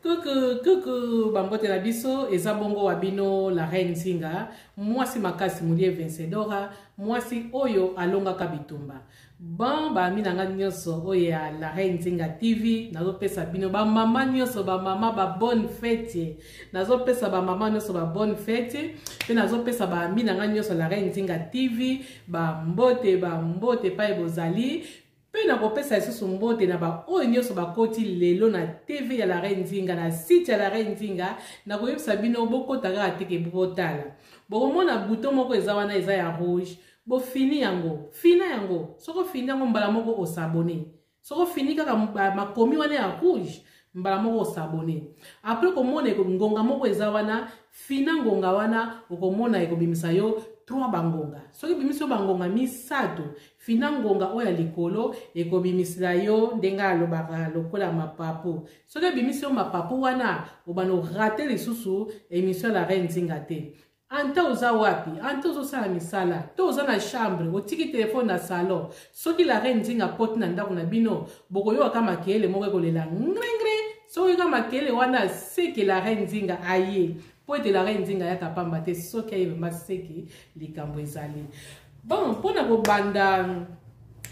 que bambote na biso eza bongo wabino la reine Nzinga mwasi makasi mulie vencedora mwasi oyo alongaka bitumba bon ba minanga nyonso oyo ya la reine Nzinga TV nazo pesa bino ba mama nyonso ba mama ba bonne fête nazo pesa ba mama nyonso ba bonne fête pe nazo pesa ba minanga nyonso la reine Nzinga TV ba mbote pa ebozali pe na kopesa lisusu mbote na ba oyo nyonso bakoti lelo na TV ya la reine Nzinga na site ya la reine Nzinga na koyebisa bino bokotaka ateke botala bokomona bouton moko eza wana eza ya rouge bo fini yango fina yango soko fini yango mbala moko osabone soko fini kaka makomi wana ya rouge mbala moko osabone après komona ngonga moko eza wana fina ngonga wana okomona ekobimisa yo 3 bangonga soki bimiso bangonga misato fina ngonga oya likolo ekobimisila yo ndenga alobaka lokola mapapu soki bimiso mapapu wana obano rate lisusu émission la reine Nzinga te anta oza wapi anta ozosala misala to oza na chambre otiki telefone na salon soki la reine Nzinga poti na ndako na bino bokoyoka makele moko ekolela ngringri soki kama makele wana seke la reine Nzinga aye po ete la reine Nzinga yaka pamba te soki ayeba seke likambo ezali bon mpona kobanda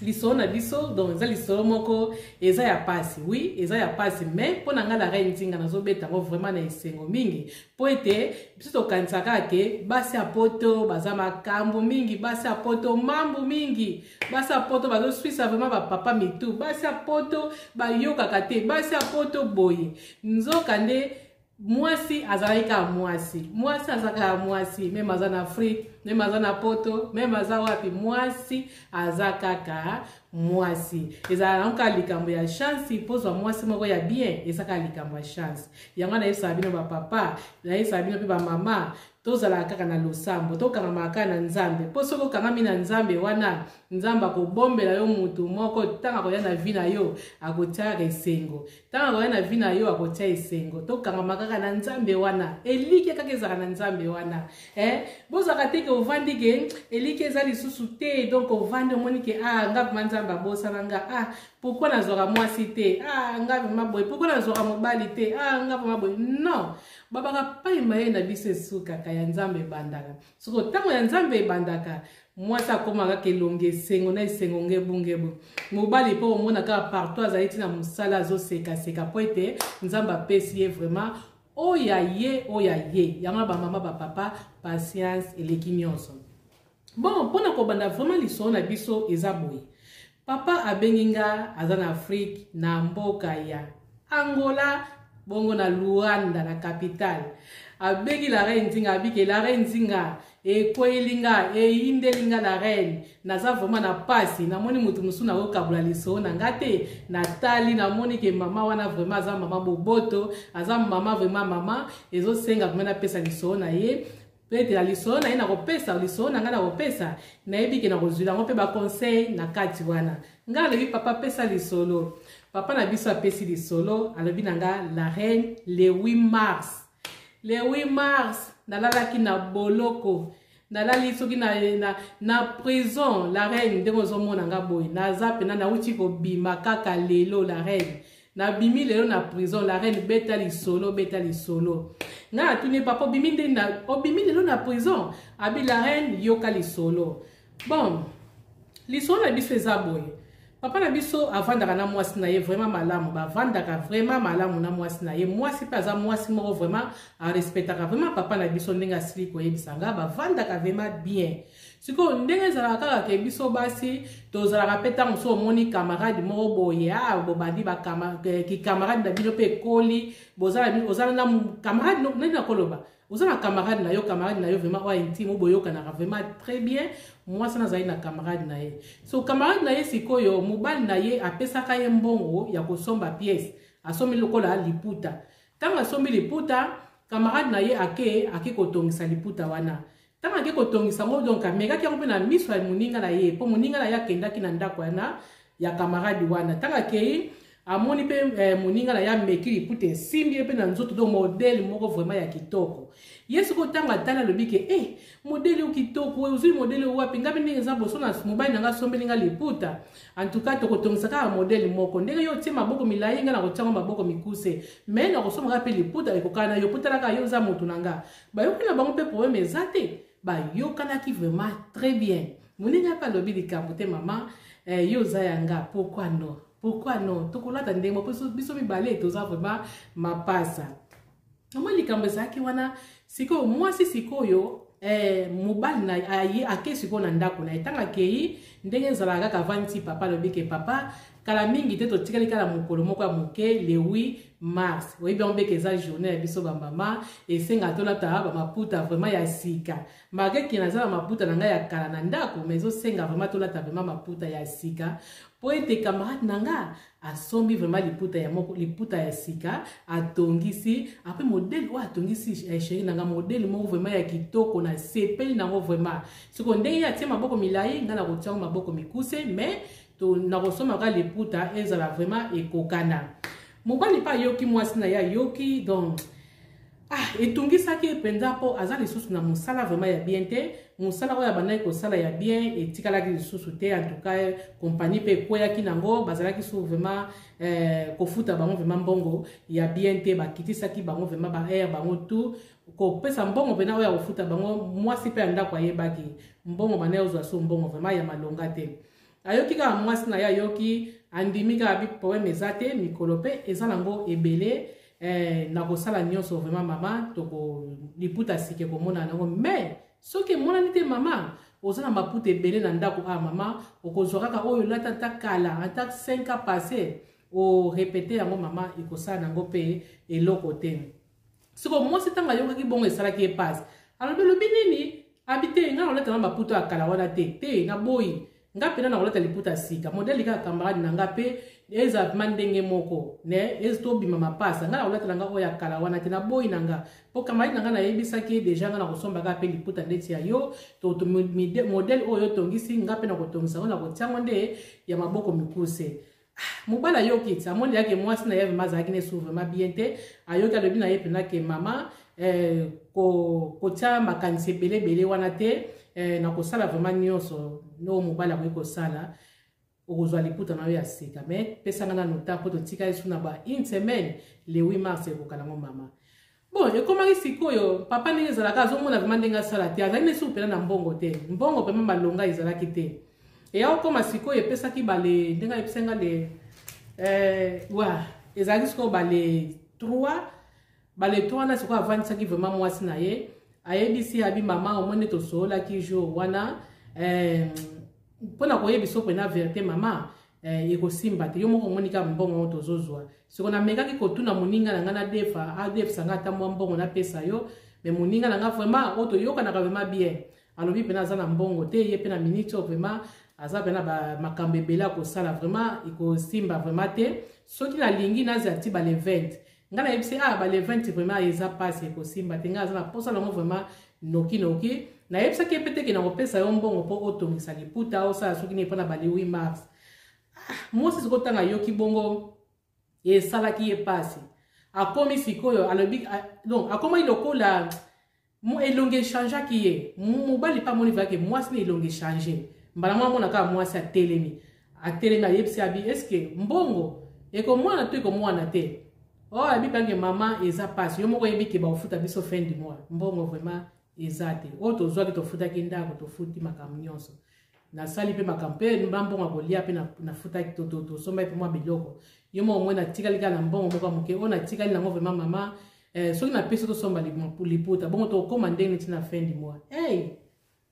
lisolo na biso donc eza lisolo moko eza ya pasi oui eza ya pasi mais mpona nga la reine Nzinga nazobeta ngo vraiment na esengo mingi po ete biso tokanisaka ke basi ya poto baza makambo mingi basi ya poto mambo mingi basi ya poto bazoswisa vraiment bapapa mitu basi ya poto bayokaka te basi ya poto boye nzoka nde mwasi azalika mwasi azaka mwasi meme aza na Afrique meme aza na poto meme aza wapi mwasi azakaka mwasi ezala nka likambo ya chance pozwa mwasi moko ya bien ezaka likambo ya chance yango na yesa bino ba papa na yesa bino pe ba mama tozala kaka na losambo tokanga maka na Nzambe po soko kanga mina Nzambe wana Nzamba ko bombela yo mutu moko tanga ko ya na vina yo akotia esengo tanga ko ya na vina yo akotia esengo tokanga maka na Nzambe wana elike kaka ezaka na Nzambe wana bozaka te ke ovandi ke elike ezali susu te donc ovandi omoni ke nga Nzamba bosana nga pourquoi nazwaka mwasi te nga maboy pourquoi nazwaka mobali te nga maboy non babaka paima ye na biso esuka ya Nzambe bandaka soko tango ya Nzambe bandaka mwasi akomaka kelonge esengo na esengo ngebungebu mobali po omona kaka partout azali tina mosala azoseka po ete Nzambe apesi ye vraiment oya ye yango bamama bapapa patience eleki nyonso bon mpona kobanda vraiment lisolo na biso eza boye papa abenginga aza na Afrique na mboka ya Angola bongo na Luanda na capitale abengi la reine Nzinga abike la reine Nzinga ekwelinga eindelinga la reine naza vraiment na pasi namoni mutu musuna okabula lisolo na ngate natali namoni ke mama wana vraiment aza mama boboto aza mama vraiment mama ezosenga vraiment na pesa lisolo na ye peut-être la lisolo na ye na kopesa lisolo na nga na kopesa nayebi ke na kozwila ngo pe ba conseil na kati wana nga alobi papa pesa lisolo papa na biso apesi lisolo alobi na nga la reine le 8 mars nalalaki na boloko nalali soki na prison la reine ndenge ozomona nga boye naza pena nauti kobima kaka lelo la reine na bimi lelo na prison la reine beta lisolo nga atuni papa obimi lelo na prison abi la reine yoka lisolo bon lisolo na biso eza boye papa na biso avandaka na mwasi na ye vraiment malamu bavandaka vraiment malamu na mwasi na ye mwasi pe aza mwasi moko vraiment arespectaka vraiment papa na biso ndenge asili koyebisa nga bavandaka vraiment bien siko ndenge ezalaka kaka ke biso basi tozalaka pe ntango so omoni camarade moko boye bobandi kikamarade na bino mpe ekoli ozala na camarade nani nakoloba oza na camarade na yo vraiment oyo intime boyokanaka vraiment très bien mwasi nazali na camarade na ye so camarade na ye sikoyo mobali na ye apesaka ye mbongo ya kosomba pièce asombi lokola liputa ntango asombi liputa camarade na ye ake kotongisa liputa wana ntango ake kotongisa ngo donc amekaki yango mpe na miso ya moninga na ye mpo moninga na ye akendaki na ndako wana ya camarade wana ntango akei amoni pe moninga na ya meki liputa esimbi ye mpe na nzoto do modele moko vraiment ya kitoko yesu ko tanga tala lobi ke modèle o kitoko ozui modèle o wapi ngabe ndenge za boso na mobali nanga sombeli nga liputa en tout cas tokotongisa kaka modèle moko ndenge yo tie maboko milayi nga na kotiango maboko mikuse mais na kosomaka mpe liputa ekokana yo putalaka yo za motu nanga bayoki na bango mpe problème eza te bayokanaki vraiment très bien moninga mpe alobi likambo te mama yo za yanga pourquoi non tokolata ndenge moko biso mibale toza vraiment mapasa mwa likambo ezalaki wana sikoyo mwasi sikoyo mobali na ake sikoyo na ndako na etanga kei ndenge ezalaka kaka vanti papa alobi ke papa kala mingi te totikali kala mokolo moko ya moke le 8 mars oyebi yango mbeke eza journée ya biso bamama esenga tolata bamaputa vraiment ya sika makeki naza na maputa na ngai ya kala na ndako mais ezosenga vraiment tolata vraiment maputa ya sika po ete camarade na nga asombi vraiment liputa ya sika atongisi apres modèle oyo atongisi chéri na nga modèle moko vraiment ya kitoko na sepeli nango vraiment siko ndenge atie maboko milayi nga na kotiango maboko mikuse mais na kosomaka liputa ezala vraiment ekokana mobali mpe ayoki mwasi na ye ayoki donc etungisaki mpenza mpo aza lisusu na mosala vraiment ya bien te mosala oyo abandaki kosala ya bien etikalaki lisusu te en tout cas kompagnie mpe ekweyaki nango bazalaki su vraiment kofuta bango vraiment mbongo ya bien te bakitisaki bango vraiment baere bango tout kopesa mbongo mpena oyo ya kofuta bango mwasi mpe ya ndako ayebaki mbongo banaye ozwa so mbongo vraiment ya malonga te ayoki kaka mwasi na ye ayoki andimi kaka problème eza te mikolo mpe eza nango ebele na kosala nyonso vraiment mama toko liputa sike komona nango mais soki emonani te mama oza na maputa ebele na ndako mama okozwa kaka oyo lata ata kala ata 5 ans passé orepete yango mama ekosala nango mpe eloko te siko mwasi ntango ayokaki bongo esalaki epasi alobi lobi nini abi te nga olata na maputa ya kala wana te na boyi nga pena na kolata liputa sika modèle kaka camarade na nga pe eza mandenge moko ne ezitobima mapasa nga na kolata na nga oyo ya kala wana te na boyi na nga po camarade na nga nayebisaki deja nga na kosombaka pe liputa ndeti ya yo modèle oyo tongisi nga pe na kotongisa ngo na kotiango nde ya maboko mikuse mobali ayoki ti amoni yake mwasi na ye vraiment azalaki nesu vraiment bien te ayoki alobi na ye mpena ke mama kotia makanisi ebelebele wana te na kosala vraiment nyonso no mobali akoki kosala okozwa liputa na yo ya sika mais pesanga nano ntango mpo totikali su na une semaine le 8 mars ekokala ngo mama bon ekomaki sikoyo papa ndenge ezalaka azomona vraiment ndenge asala te azali nesu mpena na mbongo te mbongo mpema malonga ezalaki te eya okoma sikoyo epesaki bale ndenge ayebisenga le ezalaki sikoyo bale 3 na sikoyo avandisaki vraiment mwasi na ye ayebisi abi mama omone tosololaki jour wana mpona koyebisa mpena verité mama ekosimba te yo moko omonika mbongo oyo tozozwa siko namekaki kotuna moninga na nga na adefisanga ata mwa mbongo napesa yo me moninga na nga vraiment oyo toyokanaka vraiment bien alobi mpena aza na mbongo te ye mpe na minute oyo vraiment aza mpena makambo ebele akosala vraiment ekosimba vraiment te soki nalingi nazwa ti bale 20 nga nayebisi bale 20 vraiment eza pasi ekosimba te nga aza na posa nango vraiment noki nayebisaki ye mpe teke na kopesa yo mbongo mpo otongisa liputa osala soki ne mpona bale 8 mars mwasi sikotanga yoki bongo esalaki ye pasi akomi sikoyo alobi donc akomi lokola elongi echangeaki ye mobali mpe amoni vake mwasi ne elongi echange mbala mwa amonaka mwasi atelemi ayebisi abi eske mbongo ekomwana to ekomwana te oyo abi mpange mama eza pasi yo moko yebi ke baofuta biso fin du mois mbongo vraiment eza te oyo tozwaki tofutaki ndako tofuti makambo nyonso nasali mpe makambo mpe mbongo akolia mpe nafutaki tosombai mpe mwa biloko yo moko mwe natikali kaka na mbongo moko moke oyo natikali nango vraiment mama soki napesi tosomba liputa bongo tokoma ndenge neti na fin du mois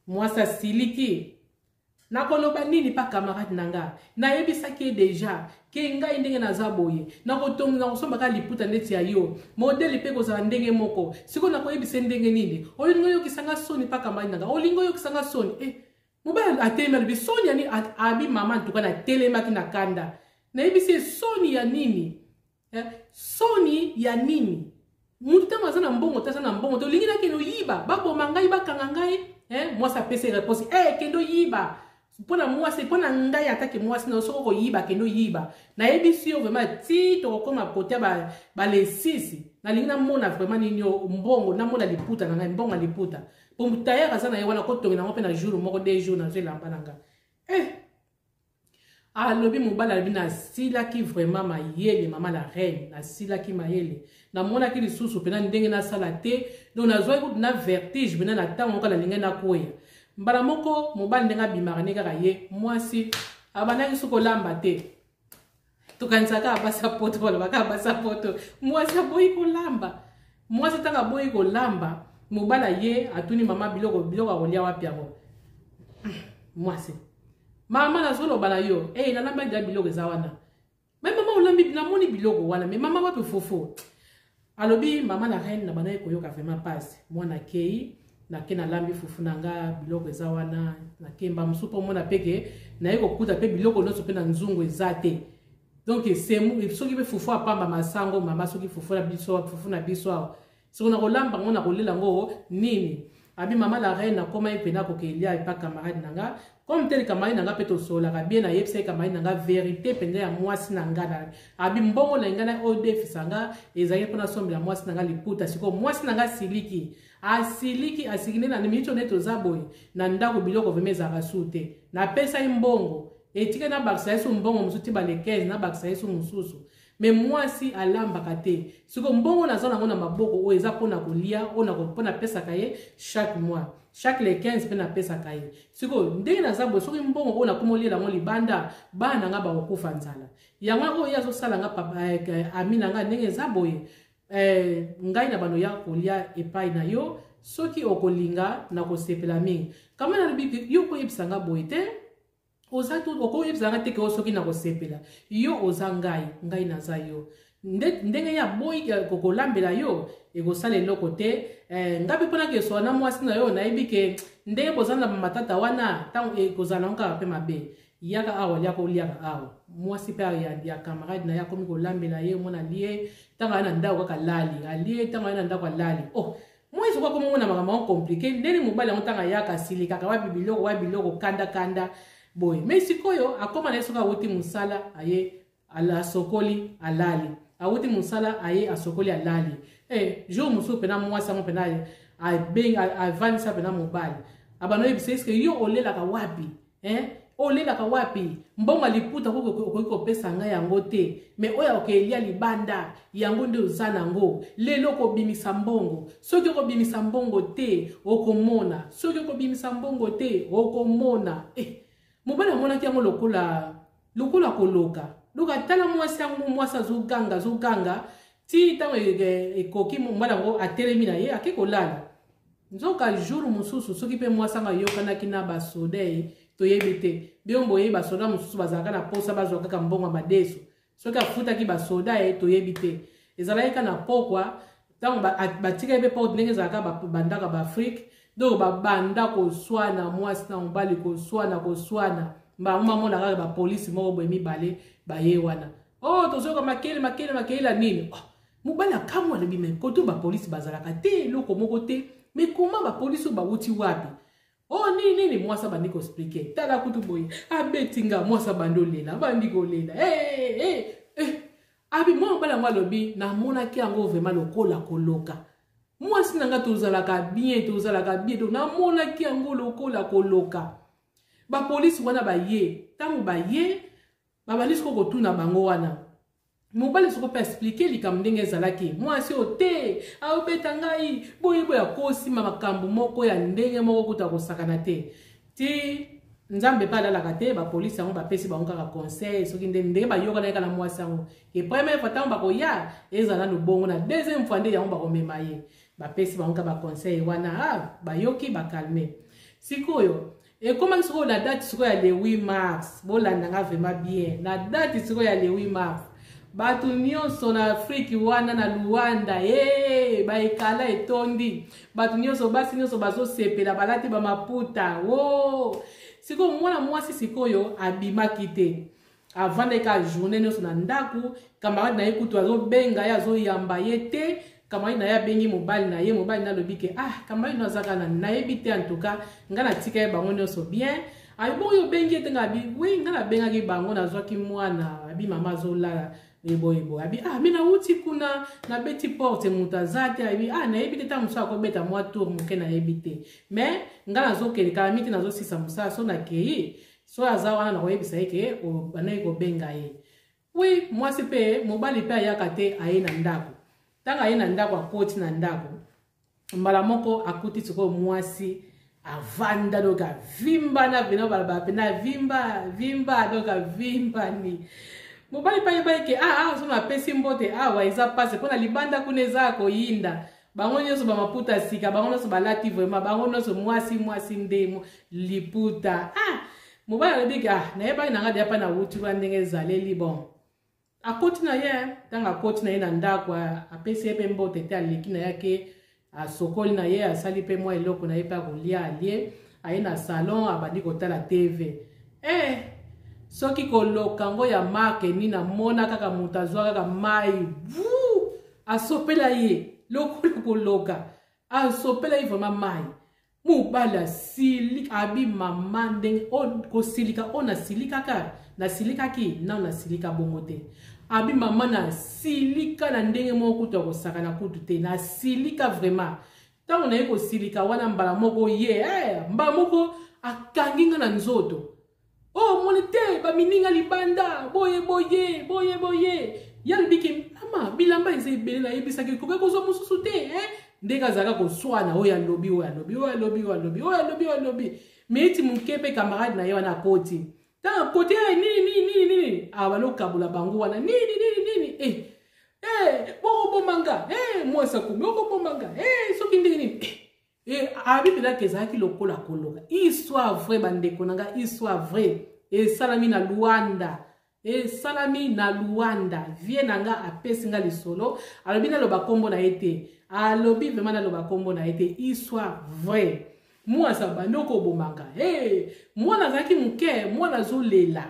mwasi asiliki nakoloba nini pa camarade na nga nayebisaki ye deja ke ngai ndenge naza boye nakotongi nakosombaka liputa ndeti ya yo modele mpe kozala ndenge moko sikoyo nakoyebisa ndenge nini olingi oyokisanga soni pa camarade na nga olingi oyokisanga soni mobali atelemi alobi soni ya nini abi mama ntuka natelemaki na kanda nayebisi ye soni ya nini soni ya nini mutu ntango aza na mbongo te aza na mbongo te olingi nakende oyiba baboma ngai bakanga ngai mwasi apesi réponse kende oyiba Pona mwasi pona ngai atake mwasi na soko ko yiba kendo yiba na ebisi yo vraiment ti to koma côté ba les 6 na lingina mona vraiment ninyo mbongo na mona liputa na ngai mbongo liputa po mutaya kazana yewana ko tonga na pe na jour moko 2 jours na zela mbananga alobi mobala bina sila ki vraiment mayele mama la reine na sila ki mayele na mona ki lisusu pena ndenge na sala te donc na zoi na vertige bena na tango kala linga na koya mbala moko mobali ndenga bimaka kaka ye mwasi abanaki suko lamba te tukanisaka abasa poto wala baka abasa poto mwasi aboyi ko lamba mwasi tanga boyi ko lamba mobala ye atuni mama biloko akolia wapi yango mwasi mama na zolo bana yo na lamba dia biloko za wana mais mama olambi na moni biloko wana mais mama wapi fofo alobi mama la reine na bana ko yoka vraiment passe mwana kei na ke na lambi fufu nanga biloko za wana na kemba musupo mona peke na yeko kuta pe biloko noso pe na nzungu ezate donc c'est soki be fufu apamba masango mama soki fufu na biso siko na kolamba ngona kolela ngo nini abi mama la reine na koma ipena ko kelia ipa camarade nanga comme tel camarade nanga peto sola ka bien na yepse camarade nanga vérité pende ya mwasi nanga na abi mbongo na ngana odefisanga ezali pona sombe ya mwasi nanga liputa siko mwasi nanga siliki asikine na mito neto zaboy na ndako biloko vemeza rasute na pesa imbongo etike na baksa yesu mbongo musuti ba le 15 na baksa yesu mususu mais mwasi alamba kate siko mbongo na zona ngona maboko o eza pona kolia ona kopona pesa kaye chaque mois chaque les 15 pena pesa kaye siko ndenge na zabo siko mbongo ona komolela ngo libanda bana nga ba kokufa nzala yango o yazo sala nga papa amina nga ndenge zaboye ngai na bano ya kolia epai na yo soki okolinga na kosepela mingi kama na bibi yo ko yebisanga boite oza tu oko yebisanga teke soki na kosepela yo oza ngai na za yo ndenge ya boy kokolambela yo ekosala eloko te ngabi pona ke so na mwasi na yo na yebike ndenge bozana matata wana tango ekozala nka pe mabe yaka awa yako liaka awa mwasi pe ya camarade na yako mikolambela ye mona lie tanga na ndako kaka lali alie tanga na ndako lali mwasi kwa komona makama compliqué ndeni mobali ngotanga yaka silika ka wabi biloko kanda boy mais sikoyo akoma na soka woti musala aye ala sokoli alali awoti musala aye asokoli alali jo musu pena mwasi mo pena avanisa pena mobali abano ebiseske yo olela ka wapi olela ka wapi mbonga liputa ko pesa nga yango te mais oya okelia libanda yango nde uzana ngo lelo ko bimisa mbongo soki ko bimisa mbongo te okomona soki ko bimisa mbongo te okomona mobala mona kiango lokola koloka luka tala mwasi yango mwasa zuganga ti tango ekoki mobala ngo atelemi na ye akekolala nzoka jour mususu soki pe mwasa nga yokana kina basode to yebite biombo ye basoda mususu bazaka na posa bazwa kaka mbongo madeso soki afuta ki basoda to yebite ezalaika na pokwa tango batika be pot ndenge zaka bandaka ba Afrique donc banda ko swana mwasi na mbali ko swana ba mama na ba police moko boye mibale ba ye wana tozoka makele la nini mobala kamwa le bime koto ba police bazalaka te loko moko te mais comment ba police ba wuti wapi nini mwasa bandiko expliquer tala kutu boye abetinga mwasa bandolela bandiko lela abi mobala ngalobi na mona ki yango vraiment lokola koloka mwasi nanga tozalaka bien donc na mona ki yango lokola koloka ba police wana baye tango baye babalisi ko tuna bango wana mobali soko pe expliquer likam ndenge ezalaki mwasi ote aobeta ngai boye akosi makambo moko ya ndenge moko kuta kosakana te ti nzambe pa lalaka te ba police yango bapesi bango kaka conseil soki ndenge bayoka na kala mwasi yango ke première fois tango bakoya ezala no bongo na deuxième fois nde yango bakomema ye bapesi bango kaka conseil wana bayoki bakalme sikoyo comment siko la date siko ya le 8 mars bolanda nga vraiment bien na date siko ya le 8 mars batu nyonso na Afrique wana na Luanda baekala etondi batu nyonso basi nyonso bazosepela balati ba maputa siko mwana mwasi sikoyo abimaki te avant ka journée nyonso na ndaku camarade na ye kutu azobenga ye azoyamba ye te camarade na ye abengi mobali na ye mobali na lobi ke camarade no azaka na yebi te en tout cas nga na tika ye bango nyonso bien Abi bon yo bengi te ngabi, oui ngana benga ki bango na zwaki mwana, abi mama zola ebo. Abi mina uti kuna na beti porte mutazate abi na ebite ta musa ko beta mwa tour muke na ebite. Mais ngana zo ke kalamiti na zo sisa musa so na kei. So azawana na ko ebisa eke o banai ko benga ye. Oui, moi c'est pe mobali pe ayakate aye na ndako. Tanga aye na ndako akoti na ndako. Mbala moko akuti tsiko mwasi avanda doka vimba na vino balaba pena vimba doka vimba ni. Mobali pa yeba ke so na pesi mbote wa iza passe pona libanda kuneza ko yinda. Bango nyoso ba maputa sika bango nyoso balati vraiment bango nyoso mwasi ndemo liputa. Mobali alibika na yeba na ngade hapa na wuti wa ndenge zaleli bon. Akoti na ye tanga akoti na ye na ndako apesi epe mbote te aleki na yake asokoli na ye asali pe mwa eloko na ye pa kolia alie aye na salon abandi kotala TV. Soki koloka ngo ya marke ni na mona kaka mutazwa kaka mai asopela ye lokolo koloka asopela ye vraiment mai mubala sili abi mama ndenge ko silika ona silika ka na silika ki na silika bongote abi mama na silika na ndenge moko to ko saka na kutu te na silika vraiment tango na yeko silika wana mbala moko ye mbala moko akanginga na nzoto monete ba mininga libanda boye yali biki mama bilamba ise bele na yebisa ke ko ko zo mususu te ndeka zaka ko swana oya lobi meti mukepe camarade na yo na koti ta koti nini abalo kabula bangu wana nini boko manga mwasa kumi boko manga soki ndini abi bila kezaki lokola koloka histoire vrai bandeko nanga histoire vrai salami na Luanda vie nanga apesi nga lisolo alobi na loba kombo na ete alobi vraiment na loba kombo na ete histoire vrai mwasa bandoko bomanga mwana zaki muke mwana zolela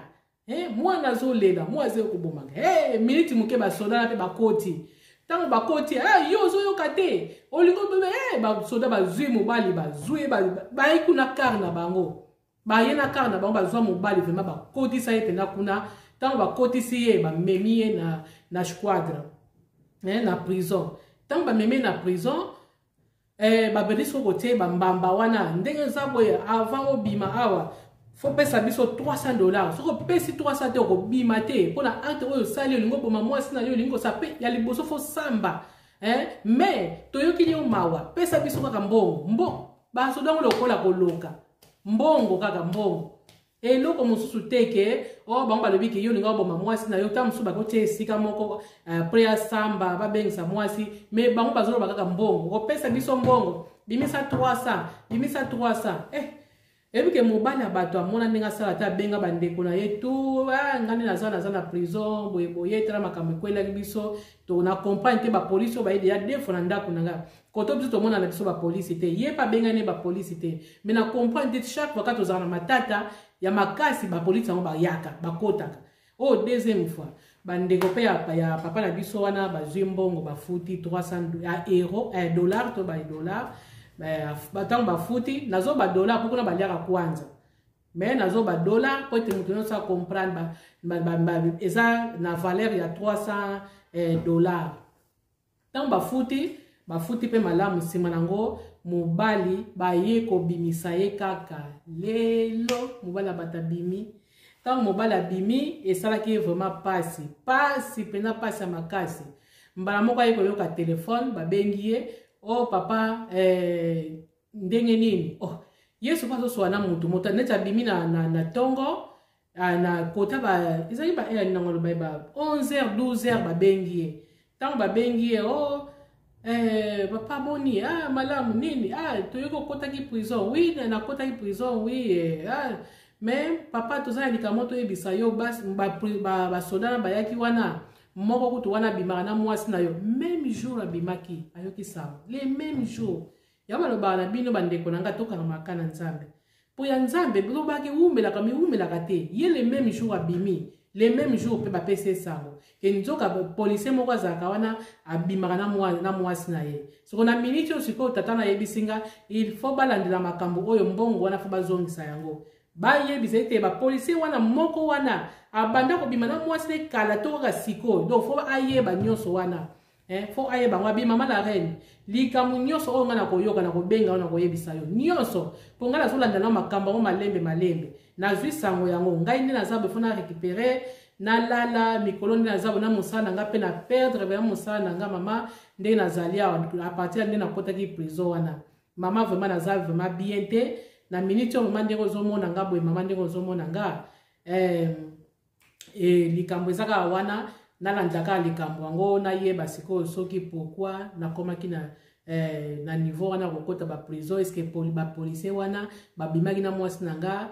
mwana zolela mwaze ko bomanga minute muke ba soda na pe bakoti tango bakoti yo zo yokate olingo bebe ba soda bazui mobali bazui ba ikuna karna bango ba yena karna bango bazwa mobali vraiment bakoti sa epena kuna tango bakoti si ye ba memi ye na squadre na prison tango ba memi na prison ba bediso kote ba mbamba wana ndenge zaboye avant obima awa faut pesa biso $300 soko pesi 300 te ko bima te pona acte oyo sali olingo boma mwasi na yo olingo sape ya liboso fo samba mais toyoki ni mawa pesa biso kaka mbongo ba so dango lokola koloka mbongo kaka mbongo eloko mosusu teke bango balobi ke yo linga boma mwasi na yo ta musu bakotie esika moko pre samba babengisa mwasi mais bango bazoloba kaka mbongo ko pesa biso mbongo bimisa 300 ebi ke mobali abato amona ndenge asala ta benga bandeko na ye tu ngani naza na prison boye tala makambo ekwelaki biso to na compagne te bapolisi oyo bayede ya defo na ndako na nga koto biso tomona na biso bapolisi te ye pa bengani bapolisi te me na compagne te chaque fois kati ozala na matata ya makasi bapolisi yango bayaka bakotaka deuxième fois bandeko pe ya papa na biso wana bazwi mbongo bafuti $300 dollar to $dollar batang bafuti nazo $dollar pokona baliaka kwanza mais nazo $dollar po te mutu nyonso comprendre eza na valeur ya $300 tango bafuti pe malamu nsima nango mobali baye kobimisa ye kaka lelo mobali batabimi tango mobali abimi esalaki vraiment pasi pena pasi ya makasi mbala moko aye koyoka telefone babengi ye papa ndenge nini yesu paso so na mutu neti abimi na tongo na kota ezali ba nango loba 11h 12h babengi ye tango babengi ye papa boni malamu nini toyoko kotaki prison oui na kotaki prison oui mais papa tozala likamo toyebisa yo basoda na bayaki wana moko kutu wana bimaka na mwasi na yo même jour abimaki ayoki sango le même jour ya balobaka na bino bandeko na nga tokanga maka na nzambe po ya nzambe bilobaki umelaka te ye le même jour abimi le même jour pe bapesi sango ke nzoka policier moko azalaka wana abimaka na mwasi na ye soko na miniti oyo sikoyo tata na yebisinga il faut balandela makambo oyo mbongo wana fo bazongisa yango baye bizete ba policier wana moko wana abanda ko bimana mwasi ne kala to ka siko donc faut aye ba nyonso wana faut aye ba ngwa mama la reine likamu nyonso o ngana ko yoka na ko benga na ko yebisa yo nyonso po ngala so landa na makamba o malembe na zwi sango yango ngai ndi na zabe fona récupérer na lala mikolo ndi na zabe na musana nga pe na perdre ba musana nga mama ndenge na zalia à partir de na kota ki prison wana mama vraiment na zabe vraiment bien te na minute o ndenge ozomona nga boye mama ndenge ozomona nga likambo ezaka wana nalandaka likambo yango nayeba sikoyo soki pourquoi nakomaki na niveau wana kokota ba prison est-ce que ba policier wana babimaki na mwasi na nga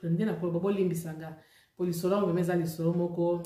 nde na koloba bolimbisa nga polisolo yango meza lisolo moko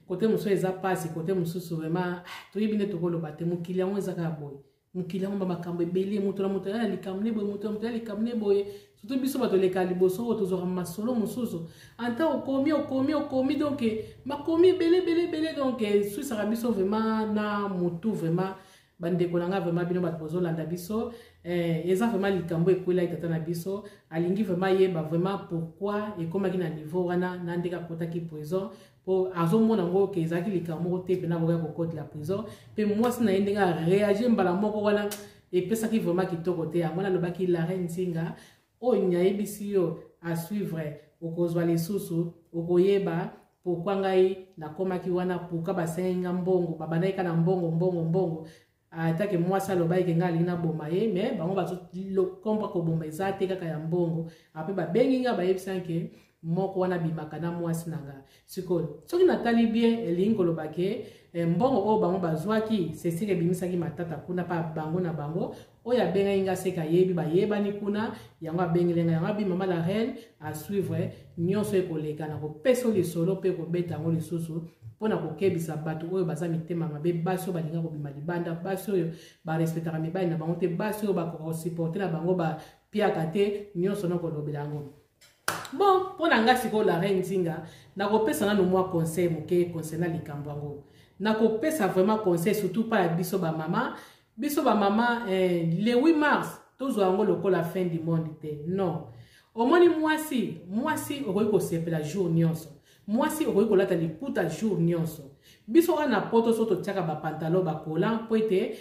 kote mosusu eza pasi kote mosusu vraiment toyebi nde tokoloba te mokili yango ezaka boye mokili yango bamakambo ebele moto na moto ya likambo ne boye moto na moto ya likambo ne boye surtout biso batoleka liboso oyo tozwaka masolo mosusu anta okomi donc makomi ebele donc suisaka biso vraiment na motu vraiment bandeko na nga vraiment bino bato bozolanda biso eza vraiment likambo ekwela etata na biso alingi vraiment yeba vraiment pourquoi ekomaki na niveau wana na ndenge akotaki prison po azomona ngo ke ezalaki likambo moko te mpena kokoya kokotela prison mpe mwasi na ye ndenge areagir mbala moko wana epesaki vraiment kitoko te yango nalobaki la reine Nzinga oyo nyayebisi yo a suivre okozwa lisusu okoyeba pourquoi ngai nakomaki wana pourquoi basenga mbongo babandaki ka na mbongo atake mwasi alobaki nga alingi naboma ye mais bango bazokomba koboma eza te kaka ya mbongo ape babengi nga bayebisa ke moko wana bimaka na mwasi nanga sikoyo soki natali bien elingi koloba ke mbongo oyo bango bazwaki sesike ebimisaki matata kuna pa bango na bango oyo abengaki nga seka yebi bayebani kuna yango abengelenga yango abi mama la reine a suivre nyonso ekoleka na kopesa lisolo mpe kobeta yango lisusu mpona kokebisa bato oyo baza mitema mabe basi oyo balinga kobima libanda basi oyo barespectaka mibali na bango te basi oyo bakosupporte na bango bapiaka te nyonso nakolobela yango bon mpona nga sikoyo la reine Nzinga nakopesa nano mwa conseil moke concernant likambo yango nakopesa vraiment conseil surtout pa ya biso bamama le 8 mars tozwa yango lokola fin du monde te non omoni mwasi okoki kosepela jour nyonso mwasi okoki kolata liputa jour nyonso biso wana poto so totiaka bapantalo bakola mpo ete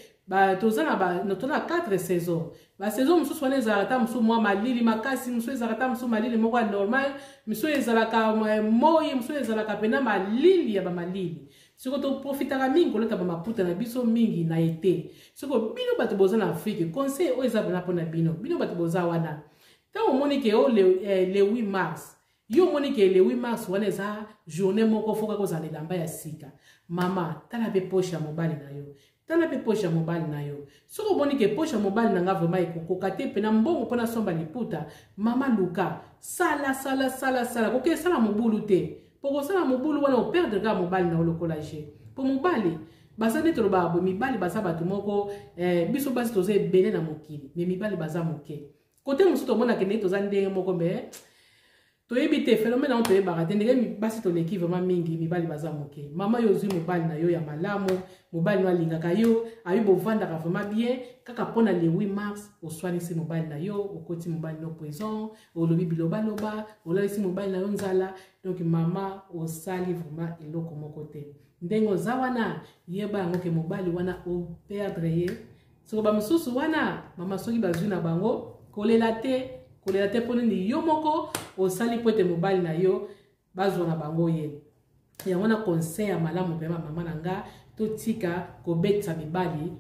toza na 4 saison basaison mosusu wana ezalaka ta mosusu mwa malili makasi mosusu ezalaka ta mosusu malili moko ya normal mosusu ezalaka moi mosusu ezalaka pena malili ya bamalili siko toprofitaka mingi kolata bamaputa na biso mingi na ete siko bino bato boza na Afrique conseil oyo eza pena mpona bino bato boza wana ntango omoni ke o le 8 mars yo omoni ke le 8 mars wana eza journée moko foka kozala elamba ya sika mama tala mpe poshe ya mobali na yo tala mpe poshe ya mobali na yo soki omoni ke poshe ya mobali na nga vraiment ekokoka te mpena mbongo mpona somba liputa mama luka sala koke esala mobulu te po kosala mobulu wana operdre kaka mobali na yo lokola je po mobali baza nde tolobaka boye mibali baza bato moko biso basi toza ebele na mokili me mibali baza moke kote mosusu tomonaka ndenge toza ndenge moko me toyebi te phénomène yango toyebaka te ndenge basi toleki vraiment mingi mibali baza moke mama yo ozwi mobali na yo ya malamu mobali no alingaka yo ayi bovandaka vraiment bien kaka mpona le 8 mars oswanisi mobali na yo okoti mobali no prison olobi bilobaloba olalisi mobali na yo nzala donc mama osali vraiment eloko moko te ndenge oza wana yeba yango ke mobali wana operdre ye soko bamosusu wana mama soki bazwi na bango kolela te mpo nini yo moko osali po ete mobali na yo bazwa na bango ye yango na conseil ya malamu mpema mama na nga totika kobetisa mibali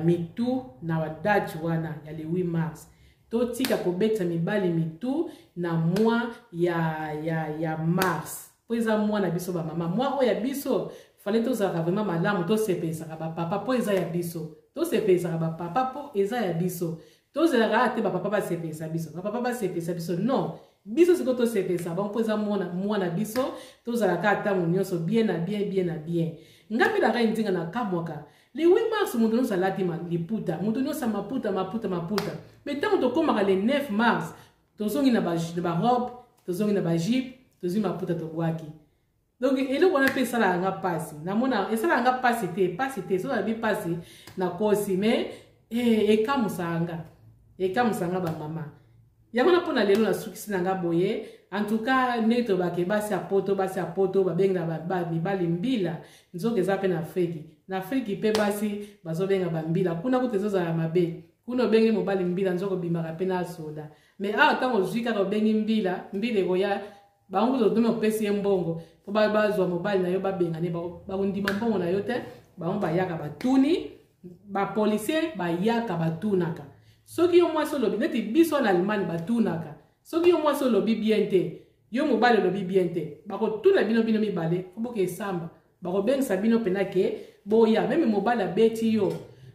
mitu na wadati wana ya le 8 mars totika kobetisa mibali mitu na mwa ya mars po eza mwa na biso bamama mwa oyo ya biso fale tozalaka vraiment malamu tosepesaka bapapa po eza ya biso tosepesaka bapapa po eza ya biso tozelaka te bapapa basepesa biso non biso siko tosepesa bango mpo eza mwana biso tozalaka atango nyonso bien na bien nga mpe na reine Nzinga na kamwaka le 8 mars moto nyonso alati liputa moto nyonso maputa me ntango tokomaka le 9 mars tozongi na barobe tozongi na bajipe tozwi maputa tobwaki donc eloko wana mpe esalaka nga pasi namona esalaka nga pasi te so nabi pasi na kosi me ekamusanga bamama yango na pona lelo na sukisi na nga boye en tout cas neto bake basi apoto babenga na mibali mbila nzoka eza pe na Afrique pe basi bazobenga bambila kuna kuti ezozala mabe kuna obengi mobali mbila nzoka obimaka pe na soda mais awa ntango ozwi kaka obengi mbila ekoya bango ozodome opesi ye mbongo po bazwa mobali na yo babengane bakondima mbongo na yo te bango bayaka batuni bapolisier bayaka batunaka soki yo mwasi olobi neti biso na Allemagne batunaka soki yo mwasi olobi bien te yo mobali olobi bien te bakotuna bino mibale po boke esamba bakobengisa bino pena ke boya meme mobali abeti yo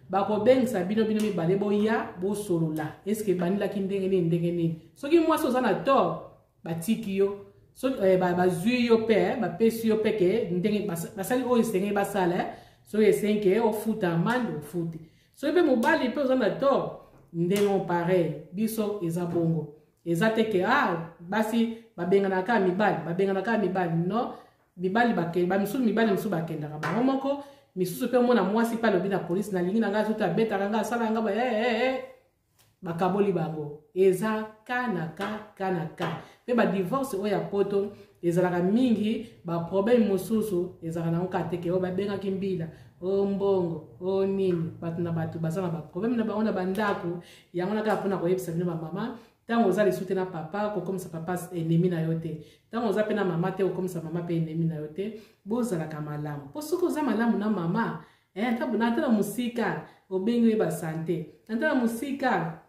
bakobengisa bino mibale boya bosolola eske bandilaki ndenge nini soki mwasi oza na tort batiki yo soki bazwi yo pe bapesi yo pe ke ndenge basali oyo esenge basala soki esenge ofuta amande ofuti soki mpe mobali mpe oza na tort ndenge pareil biso eza bongo eza te ke basi babenganaka mibali no mibali bamisusu mibali misusu bakendaka bango moko misusu mpe omona mwasi mpe alobi na polisi nalingi na ngai soki abetaka ngai asala nga bakaboli bango eza kanaka mpe badivorce oyo ya poto ezalaka mingi baproblème mosusu ezalaka nango kaka te ke oyo babengaki mbila o mbongo o nini bato na bato baza na baproblème na bango na bandako yango na kaka mpona koyebisa bino bamama ntango oza lisu te na papa kokomisa papa ennemi na yo te ntango oza mpe na mama te kokomisa mama mpe ennemi na yo te bozalaka malamu mpo soki oza malamu na mama nata na mosika obengi oyeba sante nata na mosika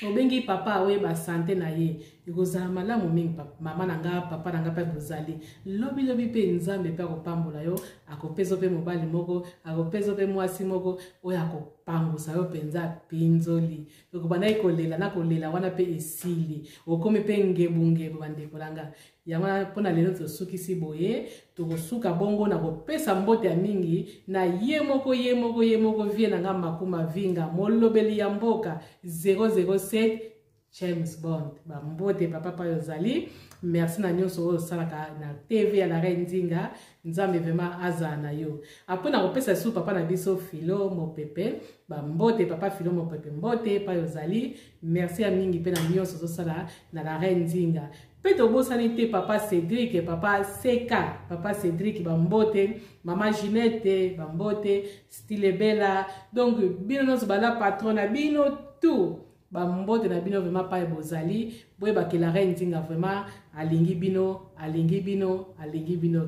obengi papa oyeba sante na ye ekozala malamu mingi mama na nga papa na nga mpe bozali lobi mpe nzambe mpe akopambola yo akopesa mpe mobali moko akopesa mpe mwasi moko oyo akopangusa yo mpenza pinzoli okobandaki kolela na kolela wana mpe esili okomi mpe ngebungebu bandeko na nga yango mpona lelo tosukisi boye tokosuka bongo na kopesa mbote ya mingi na ye moko vie na nga makuma vinga molobeli ya mboka 007 James Bond bambote papa pa yozali merci na nyonso oyo osalaka na TV ya la Reine Nzinga nzambe vema aza na yo apona kopesa su papa na biso Filo Mopepe bambote papa Filo Mopepe mbote pa yozali merci ya mingi pe na nyonso ozosala na la Reine Nzinga pe tobosani te papa Cédric papa Seka papa Cédric bambote mama Ginette bambote Style Bella donc bino nyonso bala patrona bino tout bambote na bino vraiment pa bozali boye bakela Reine Nzinga vraiment alingi bino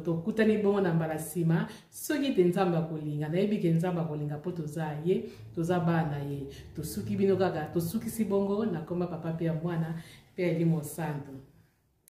to kutani bongo na mbala sima soki te nzambe akolinga nayebi ke nzambe akolinga po toza ye toza bana ye tosuki bino kaka tosukisi bongo na komba papa pe ya mwana pe elimo santo